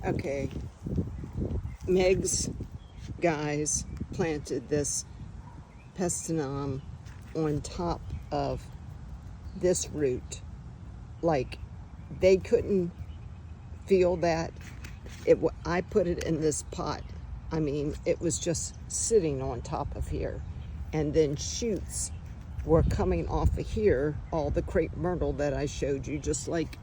Okay, Meg's guys planted this pestinum on top of this root. Like, they couldn't feel that. I put it in this pot. I mean, it was just sitting on top of here. And then shoots were coming off of here, all the crepe myrtle that I showed you, just like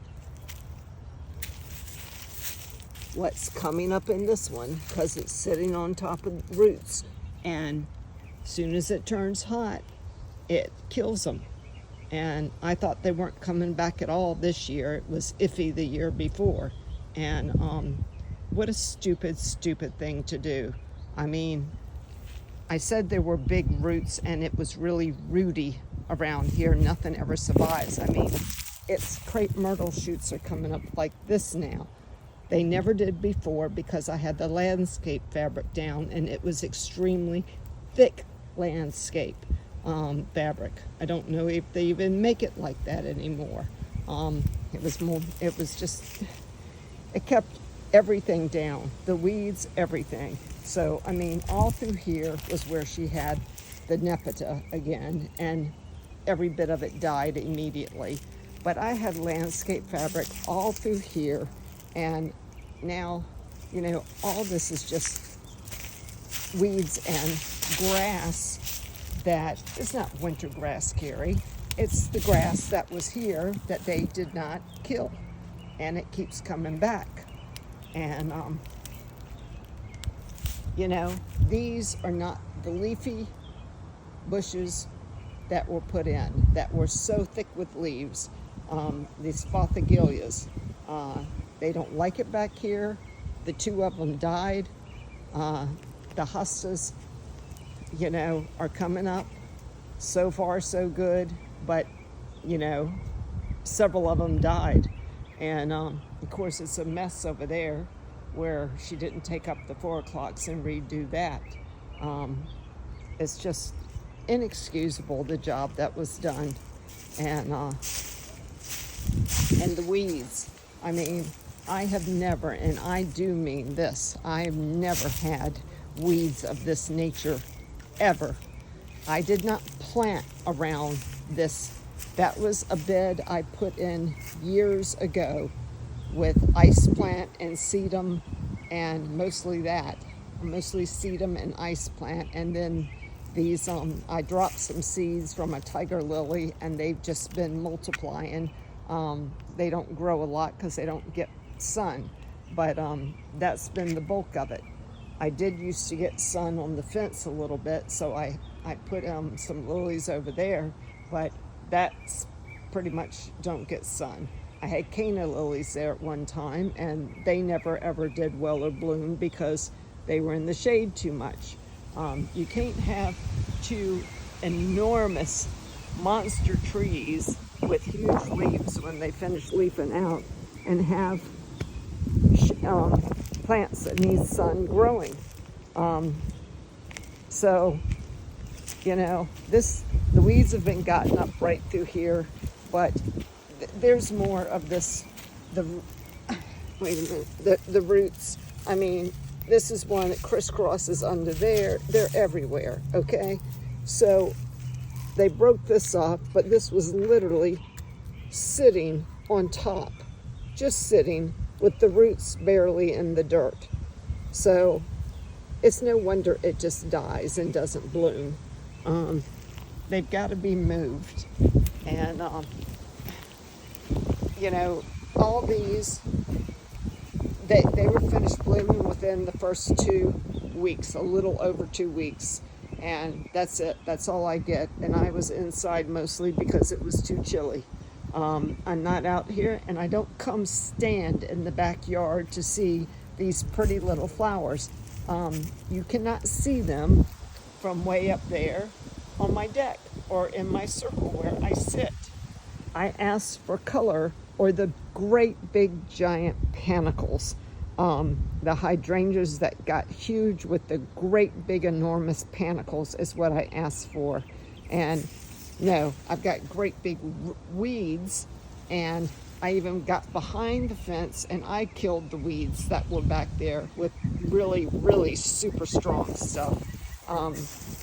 what's coming up in this one, because it's sitting on top of roots. And as soon as it turns hot, it kills them. And I thought they weren't coming back at all this year. It was iffy the year before. And what a stupid thing to do. I mean, I said there were big roots and it was really rooty around here. Nothing ever survives. I mean, it's crepe myrtle shoots are coming up like this now. They never did before because I had the landscape fabric down, and it was extremely thick landscape fabric. I don't know if they even make it like that anymore. It kept everything down, the weeds, everything. So, I mean, all through here was where she had the nepeta again, and every bit of it died immediately. But I had landscape fabric all through here, and now, you know, all this is just weeds and grass that is not winter grass, Carrie. It's the grass that was here that they did not kill, and it keeps coming back. And, you know, these are not the leafy bushes that were put in, that were so thick with leaves. These Fothagilias, they don't like it back here. The two of them died. The hostas, you know, are coming up. So far, so good. But, you know, several of them died. And, of course, it's a mess over there where she didn't take up the 4 o'clocks and redo that. It's just inexcusable, the job that was done. And the weeds. I mean, I have never, and I do mean this, I have never had weeds of this nature, ever. I did not plant around this. That was a bed I put in years ago with ice plant and sedum, and mostly sedum and ice plant. And then these, I dropped some seeds from a tiger lily, and they've just been multiplying. They don't grow a lot because they don't get sun, but that's been the bulk of it. I did used to get sun on the fence a little bit, so I put some lilies over there, but that's pretty much don't get sun. I had canna lilies there at one time, and they never ever did well or bloom because they were in the shade too much. You can't have two enormous monster trees with huge leaves when they finish leafing out and have plants that need sun growing. So, you know, the weeds have been gotten up right through here, but there's more of this, the roots. I mean, this is one that crisscrosses under there. They're everywhere, okay? So they broke this off, but this was literally sitting on top, just sitting with the roots barely in the dirt. So it's no wonder it just dies and doesn't bloom. They've got to be moved. And, you know, all these, they were finished blooming within the first 2 weeks, a little over 2 weeks. And that's it. That's all I get. And I was inside mostly because it was too chilly. I'm not out here, and I don't come stand in the backyard to see these pretty little flowers. You cannot see them from way up there on my deck or in my circle where I sit. I asked for color or the great big giant panicles. The hydrangeas that got huge with the great big enormous panicles is what I asked for. And no, I've got great big weeds, and I even got behind the fence and I killed the weeds that were back there with really, really super strong stuff.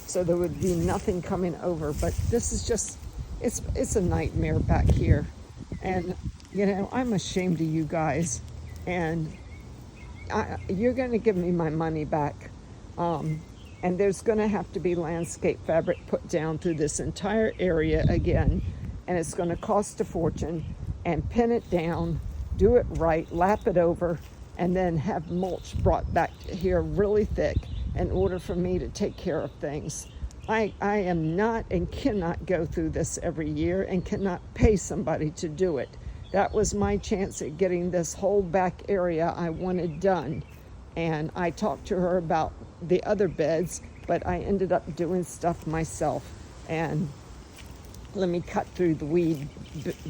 So there would be nothing coming over. But this is just, it's a nightmare back here. And, you know, I'm ashamed of you guys. And you're going to give me my money back. And there's going to have to be landscape fabric put down through this entire area again. And it's going to cost a fortune. And pin it down, do it right, lap it over, and then have mulch brought back here really thick in order for me to take care of things. I am not and cannot go through this every year and cannot pay somebody to do it. That was my chance at getting this whole back area I wanted done. And I talked to her about the other beds, but I ended up doing stuff myself. And let me cut through the weed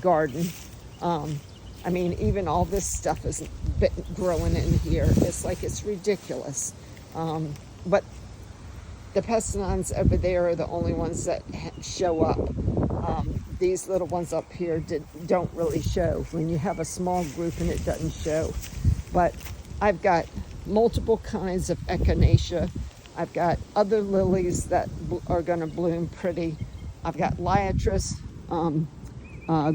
garden. I mean, even all this stuff is growing in here. It's like, it's ridiculous. But the Pestilons over there are the only ones that show up. These little ones up here don't really show. When you have a small group and it doesn't show. But I've got multiple kinds of echinacea. I've got other lilies that are going to bloom pretty. I've got liatris,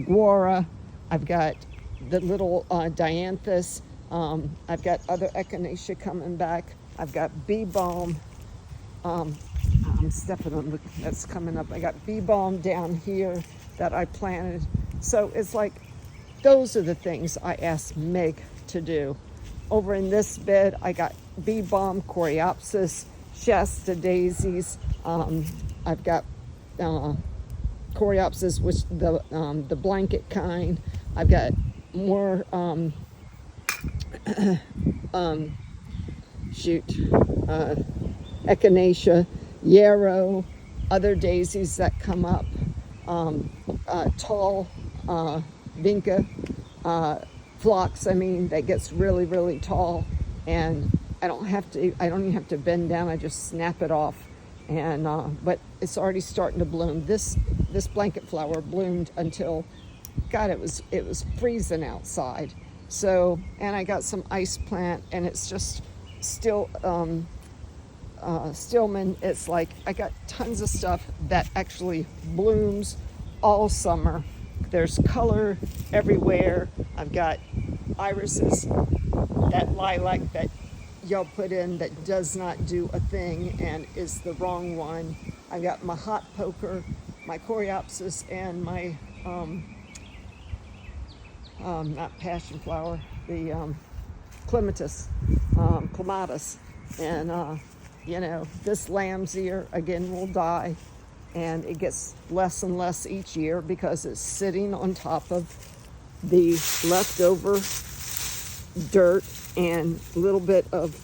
guara. I've got the little dianthus. I've got other echinacea coming back. I've got bee balm. I'm stepping on that's coming up. I got bee balm down here that I planted. So it's like, those are the things I asked Meg to do. Over in this bed, I got bee balm, coreopsis, Shasta daisies. I've got coreopsis, which the blanket kind. I've got more echinacea, yarrow, other daisies that come up, tall vinca, phlox. I mean, that gets really, really tall, and I don't even have to bend down. I just snap it off, and but it's already starting to bloom. This blanket flower bloomed until, God, it was freezing outside. So, and I got some ice plant, and it's just still Stillman. It's like, I got tons of stuff that actually blooms all summer. There's color everywhere. I've got irises, that lilac that y'all put in that does not do a thing and is the wrong one. I got my hot poker, my coreopsis, and my not passion flower, the clematis, and you know, this lamb's ear again will die, and it gets less and less each year because it's sitting on top of the leftover dirt and a little bit of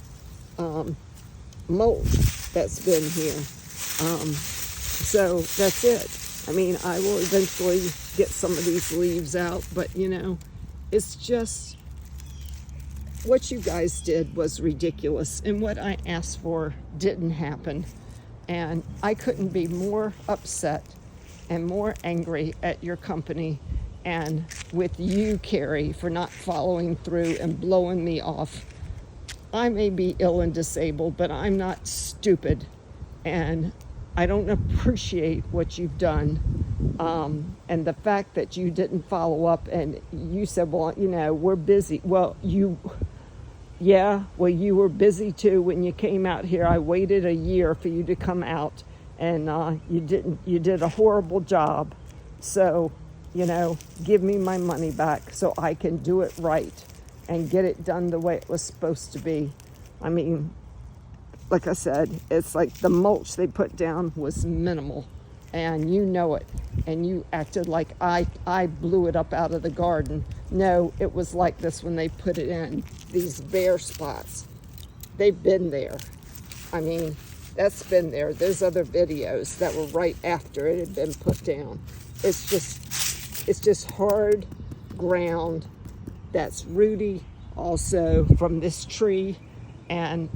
mold that's been here. So that's it. I mean, I will eventually get some of these leaves out, but you know, it's just, what you guys did was ridiculous, and what I asked for didn't happen. And I couldn't be more upset and more angry at your company and with you, Carrie, for not following through and blowing me off. I may be ill and disabled, but I'm not stupid, and I don't appreciate what you've done. And the fact that you didn't follow up, and you said, well, you know, we're busy. Well, you were busy too when you came out here. I waited a year for you to come out, and you did a horrible job. So, you know, give me my money back so I can do it right and get it done the way it was supposed to be. I mean, like I said, it's like the mulch they put down was minimal, and you know it, and you acted like I blew it up out of the garden. No, it was like this when they put it in, these bare spots. They've been there. I mean, that's been there. There's other videos that were right after it had been put down. It's just hard ground that's rooty also from this tree, and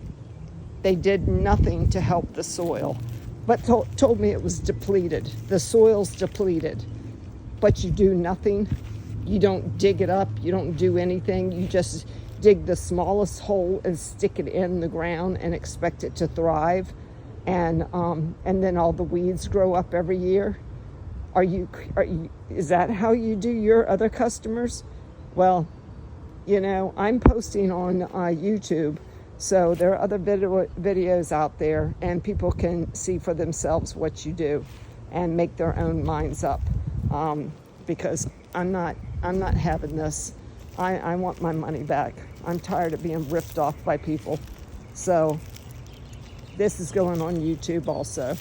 they did nothing to help the soil, but told me it was depleted. The soil's depleted, but you do nothing. You don't dig it up. You don't do anything. You just dig the smallest hole and stick it in the ground and expect it to thrive. And then all the weeds grow up every year. Is that how you do your other customers? Well, I'm posting on YouTube, so there are other videos out there, and people can see for themselves what you do and make their own minds up. Because I'm not having this. I want my money back. I'm tired of being ripped off by people. So this is going on YouTube also.